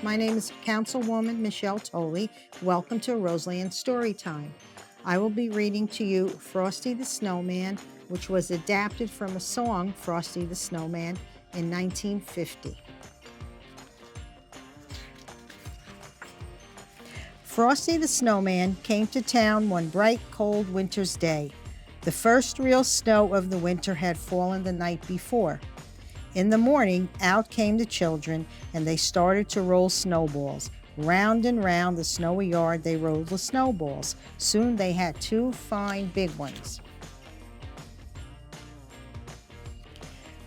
My name is Councilwoman Michelle Tolli. Welcome to Roseland Storytime. I will be reading to you Frosty the Snowman, which was adapted from a song, Frosty the Snowman, in 1950. Frosty the Snowman came to town one bright, cold winter's day. The first real snow of the winter had fallen the night before. In the morning, out came the children, and they started to roll snowballs. Round and round the snowy yard they rolled the snowballs. Soon they had two fine big ones.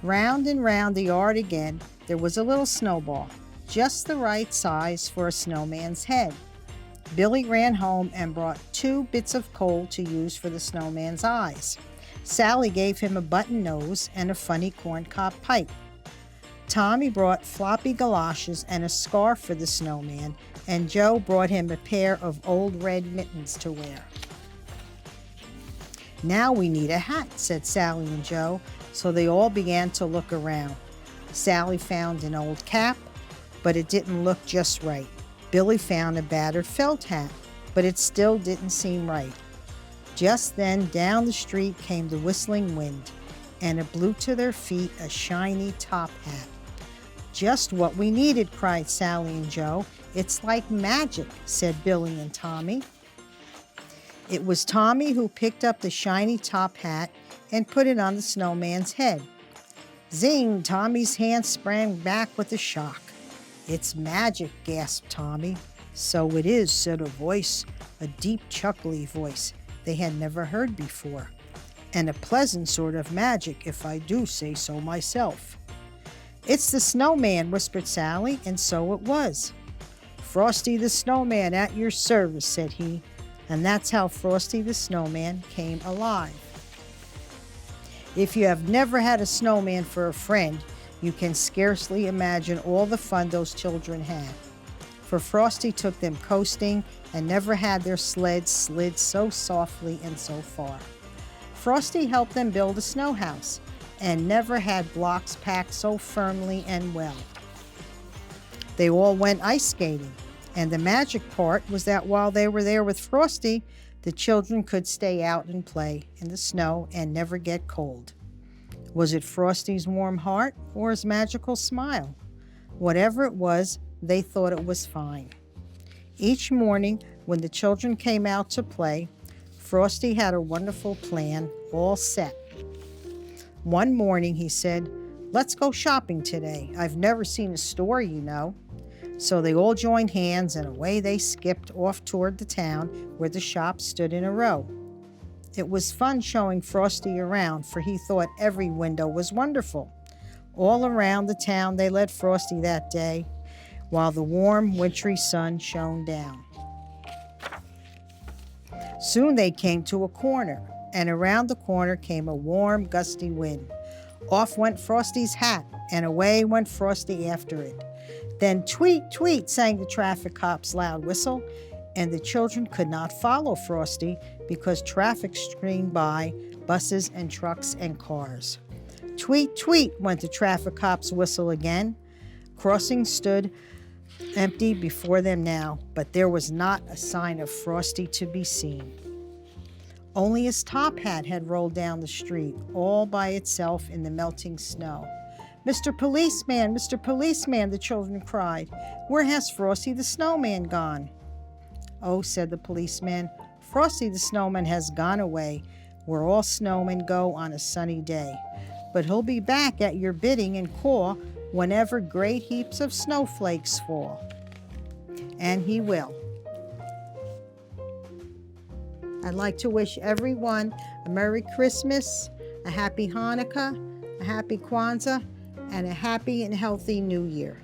Round and round the yard again, there was a little snowball, just the right size for a snowman's head. Billy ran home and brought 2 bits of coal to use for the snowman's eyes. Sally gave him a button nose and a funny corncob pipe. Tommy brought floppy galoshes and a scarf for the snowman, and Joe brought him a pair of old red mittens to wear. "Now we need a hat," said Sally and Joe, so they all began to look around. Sally found an old cap, but it didn't look just right. Billy found a battered felt hat, but it still didn't seem right. Just then, down the street came the whistling wind, and it blew to their feet a shiny top hat. "Just what we needed," cried Sally and Joe. "It's like magic," said Billy and Tommy. It was Tommy who picked up the shiny top hat and put it on the snowman's head. Zing! Tommy's hand sprang back with a shock. "It's magic," gasped Tommy. "So it is," said a voice, a deep, chuckly voice they had never heard before. "And a pleasant sort of magic, if I do say so myself." "It's the snowman," whispered Sally, and so it was. "Frosty the Snowman at your service," said he, and that's how Frosty the Snowman came alive. If you have never had a snowman for a friend, you can scarcely imagine all the fun those children had. For Frosty took them coasting and never had their sleds slid so softly and so far. Frosty helped them build a snow house and never had blocks packed so firmly and well. They all went ice skating, and the magic part was that while they were there with Frosty, the children could stay out and play in the snow and never get cold. Was it Frosty's warm heart or his magical smile? Whatever it was, they thought it was fine. Each morning, when the children came out to play, Frosty had a wonderful plan all set. One morning he said, "Let's go shopping today. I've never seen a store, you know." So they all joined hands and away they skipped off toward the town where the shops stood in a row. It was fun showing Frosty around, for he thought every window was wonderful. All around the town they led Frosty that day, while the warm, wintry sun shone down. Soon they came to a corner, and around the corner came a warm, gusty wind. Off went Frosty's hat, and away went Frosty after it. Then tweet, tweet, sang the traffic cop's loud whistle, and the children could not follow Frosty because traffic streamed by, buses and trucks and cars. Tweet, tweet, went the traffic cop's whistle again. Crossing stood empty before them now, but there was not a sign of Frosty to be seen. Only his top hat had rolled down the street, all by itself in the melting snow. "Mr. Policeman, Mr. Policeman," the children cried, "where has Frosty the Snowman gone?" "Oh," said the policeman, "Frosty the Snowman has gone away, where all snowmen go on a sunny day. But he'll be back at your bidding and call whenever great heaps of snowflakes fall." And he will. I'd like to wish everyone a Merry Christmas, a Happy Hanukkah, a Happy Kwanzaa, and a happy and healthy New Year.